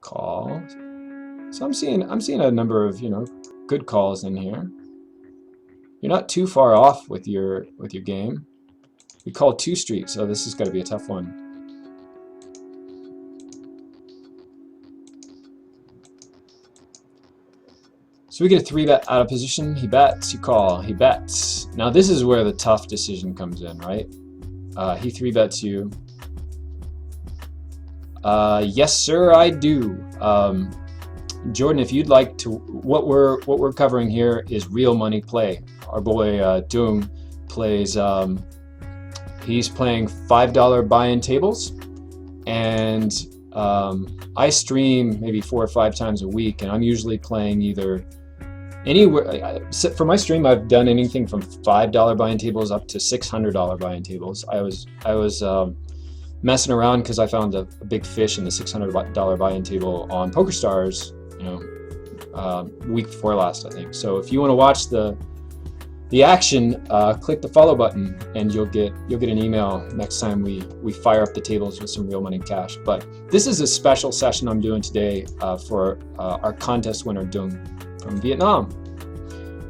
Call. So I'm seeing a number of, you know, good calls in here. You're not too far off with your game. We call 2 street, so this is going to be a tough one. So we get a 3-bet out of position. He bets, you call, he bets. Now this is where the tough decision comes in, right? He 3-bets you. Yes, sir, I do. Jordan, if you'd like to, what we're covering here is real money play. Our boy Doom plays. He's playing $5 buy-in tables, and I stream maybe 4 or 5 times a week, and I'm usually playing either anywhere. For my stream, I've done anything from $5 buy-in tables up to $600 buy-in tables. I was messing around because I found a big fish in the $600 buy-in table on PokerStars, you know, week before last, I think. So if you want to watch the action, click the follow button, and you'll get an email next time we fire up the tables with some real money cash. But this is a special session I'm doing today for our contest winner Dung from Vietnam.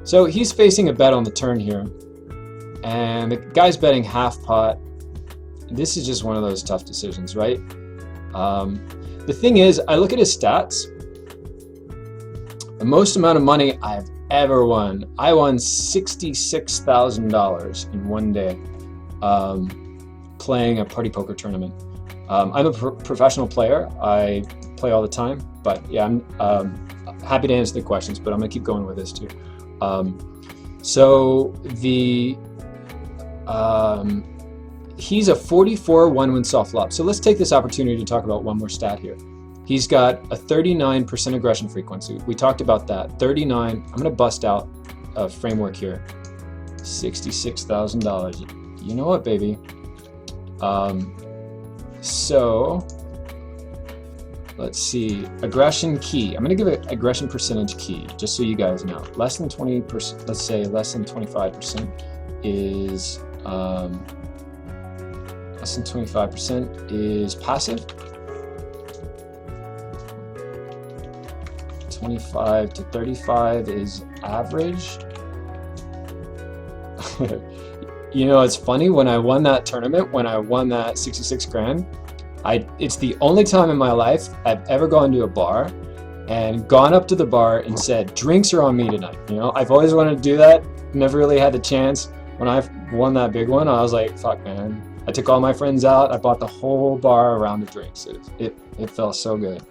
So he's facing a bet on the turn here, and the guy's betting half pot. This is just one of those tough decisions, right? The thing is, I look at his stats. The most amount of money I've ever won. I won $66,000 in one day playing a party poker tournament. I'm a professional player. I play all the time, but yeah, I'm happy to answer the questions, but I'm gonna keep going with this too. So he's a 44 one-win soft flop. So let's take this opportunity to talk about one more stat here. He's got a 39% aggression frequency. We talked about that. 39. I'm gonna bust out a framework here. $66,000. You know what, baby? So let's see. Aggression key. I'm gonna give it aggression percentage key, just so you guys know. Less than 20%. Let's say less than 25% is less than 25% is passive. 25 to 35 is average. You know, it's funny, when I won that tournament, when I won that 66 grand, it's the only time in my life I've ever gone to a bar and gone up to the bar and said, drinks are on me tonight. You know, I've always wanted to do that, never really had the chance. When I won that big one, I was like, fuck, man. I took all my friends out, I bought the whole bar around the drinks. It felt so good.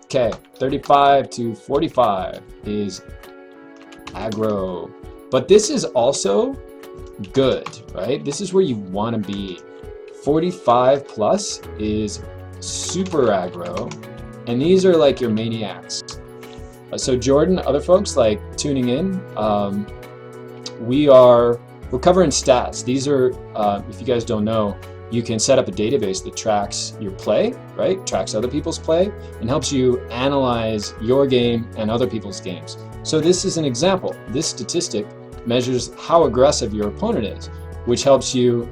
Okay, 35 to 45 is aggro. But this is also good, right? This is where you want to be. 45 plus is super aggro, and these are like your maniacs. So Jordan, other folks like tuning in, we're covering stats. These are, if you guys don't know, you can set up a database that tracks your play, right? Tracks other people's play and helps you analyze your game and other people's games. So this is an example. This statistic measures how aggressive your opponent is, which helps you,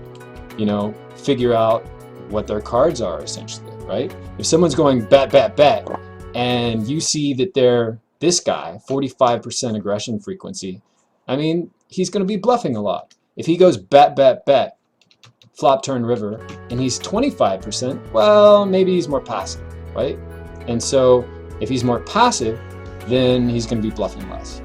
you know, figure out what their cards are essentially, right? If someone's going bet, bet, bet, and you see that they're this guy, 45% aggression frequency, I mean, he's going to be bluffing a lot. If he goes bet, bet, bet, flop, turn, river, and he's 25%, well, maybe he's more passive, right? And so if he's more passive, then he's going to be bluffing less.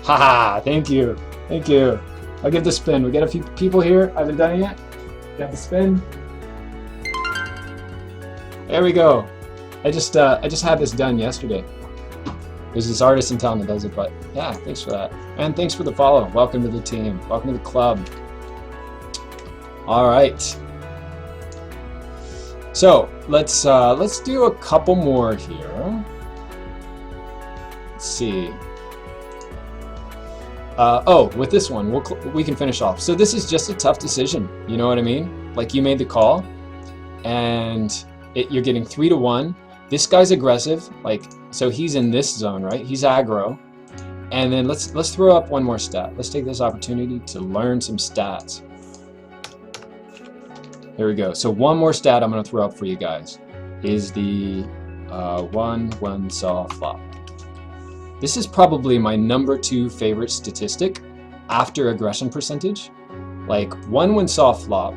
Haha, thank you. Thank you. I'll give the spin. We got a few people here. I haven't done it yet. Got the spin. There we go. I just had this done yesterday. There's this artist in town that does it, but yeah, thanks for that. And thanks for the follow. Welcome to the team. Welcome to the club. All right. So let's do a couple more here. Let's see. With this one, we can finish off. So this is just a tough decision. You know what I mean? Like, you made the call, and you're getting 3 to 1. This guy's aggressive, like, so he's in this zone, right? He's aggro. And then let's throw up one more stat. Let's take this opportunity to learn some stats. Here we go. So one more stat I'm going to throw up for you guys. is the 1-1 saw flop. This is probably my #2 favorite statistic after aggression percentage. Like 1-1 saw flop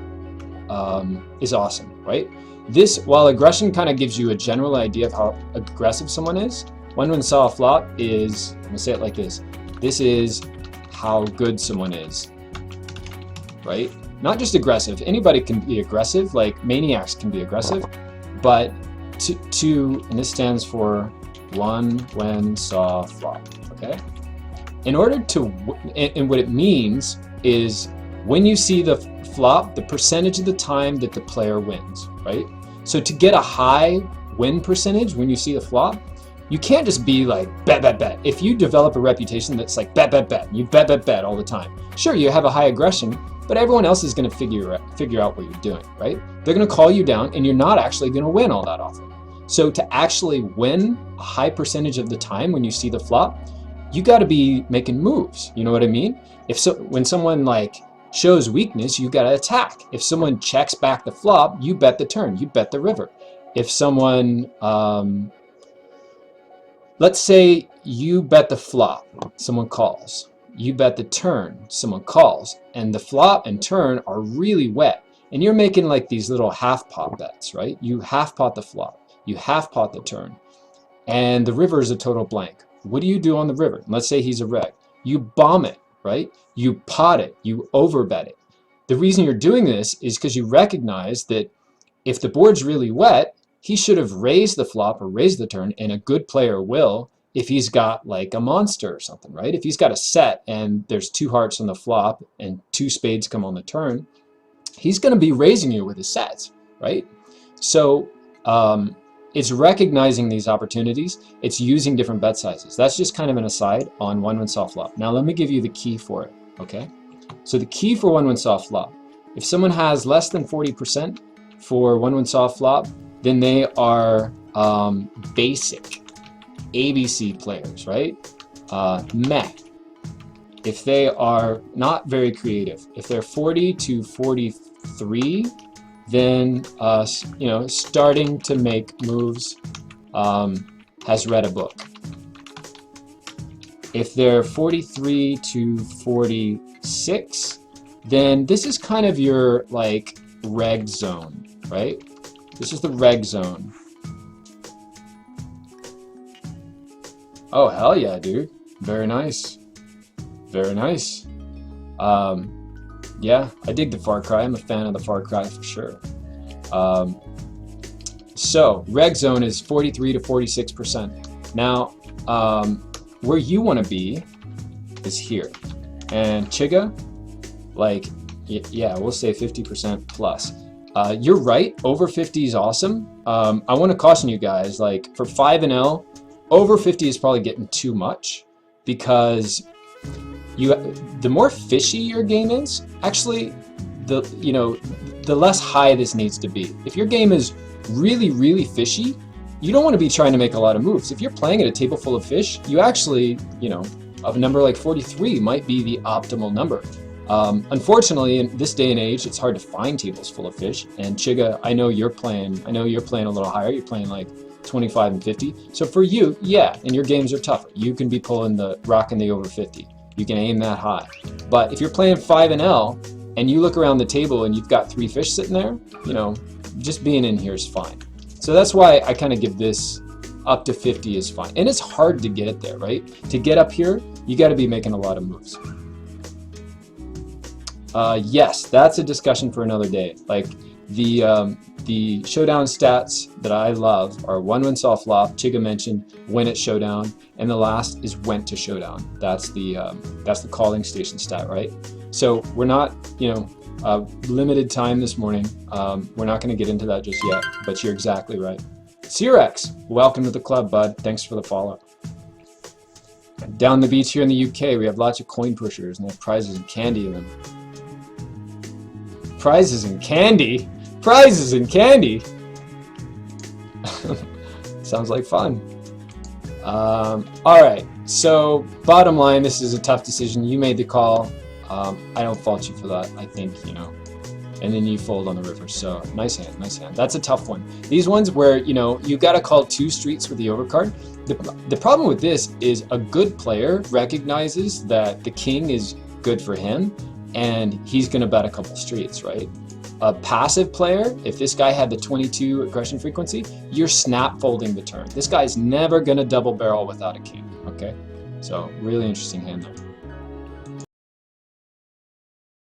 is awesome, right? This, while aggression kind of gives you a general idea of how aggressive someone is, 1-1 saw flop is, I'm gonna say it like this. This is how good someone is, right? Not just aggressive. Anybody can be aggressive, like maniacs can be aggressive, but and this stands for 1-1 saw flop, okay? In order to, and what it means is when you see the flop, the percentage of the time that the player wins, right? So to get a high win percentage when you see the flop, you can't just be like, bet, bet, bet. If you develop a reputation that's like, bet, bet, bet, you bet, bet, bet all the time. Sure, you have a high aggression, but everyone else is gonna figure out what you're doing, right? They're gonna call you down and you're not actually gonna win all that often. So to actually win a high percentage of the time when you see the flop, you gotta be making moves, you know what I mean? When someone like shows weakness, you gotta attack. If someone checks back the flop, you bet the turn, you bet the river. If someone, let's say you bet the flop, someone calls. You bet the turn, someone calls, and the flop and turn are really wet. And you're making like these little half pot bets, right? You half pot the flop, you half pot the turn, and the river is a total blank. What do you do on the river? Let's say he's a reg. You bomb it, right? You pot it, you overbet it. The reason you're doing this is because you recognize that if the board's really wet, he should have raised the flop or raised the turn, and a good player will if he's got like a monster or something, right? If he's got a set and there's 2 hearts on the flop and 2 spades come on the turn, he's gonna be raising you with his sets, right? So it's recognizing these opportunities. It's using different bet sizes. That's just kind of an aside on 1-1 saw flop. Now let me give you the key for it, okay? So the key for 1-1 saw flop, if someone has less than 40% for 1-1 saw flop, then they are basic ABC players, right? Meh. If they are not very creative, if they're 40 to 43, then you know, starting to make moves, has read a book. If they're 43 to 46, then this is kind of your like reg zone, right? This is the reg zone. Oh, hell yeah, dude. Very nice. Very nice. Yeah, I dig the Far Cry. I'm a fan of the Far Cry for sure. So, reg zone is 43 to 46%. Now, where you want to be is here. And Chiga, like, yeah, we'll say 50% plus. You're right, over 50 is awesome. I want to caution you guys, like, for 5 and L, over 50 is probably getting too much, because the more fishy your game is, actually, the less high this needs to be. If your game is really, really fishy, you don't want to be trying to make a lot of moves. If you're playing at a table full of fish, you actually, you know, a number like 43 might be the optimal number. Unfortunately, in this day and age, it's hard to find tables full of fish. And Chiga, I know you're playing a little higher. You're playing like 25 and 50. So for you, yeah, and your games are tougher. You can be rocking the over 50. You can aim that high. But if you're playing 5 and L and you look around the table and you've got 3 fish sitting there, you know, just being in here is fine. So that's why I kind of give this up to 50 is fine. And it's hard to get it there, right? To get up here, you got to be making a lot of moves. Yes, that's a discussion for another day. Like the showdown stats that I love are 1-1 saw flop, Chiga mentioned, win at showdown, and the last is went to showdown. That's the calling station stat, right? So we're not, you know, limited time this morning. We're not going to get into that just yet, but you're exactly right. Cyrex, welcome to the club, bud. Thanks for the follow. Down the beach here in the UK, we have lots of coin pushers, and they have prizes and candy in them. Prizes and candy? Prizes and candy? Sounds like fun. All right, so bottom line, this is a tough decision. You made the call. I don't fault you for that. I think, you know, and then you fold on the river. So nice hand, nice hand. That's a tough one. These ones where, you know, you got to call 2 streets with the overcard. The problem with this is a good player recognizes that the king is good for him, and he's going to bet a couple streets, right? A passive player, if this guy had the 22 aggression frequency, you're snap folding the turn. This guy's never going to double barrel without a king, okay? So really interesting hand there.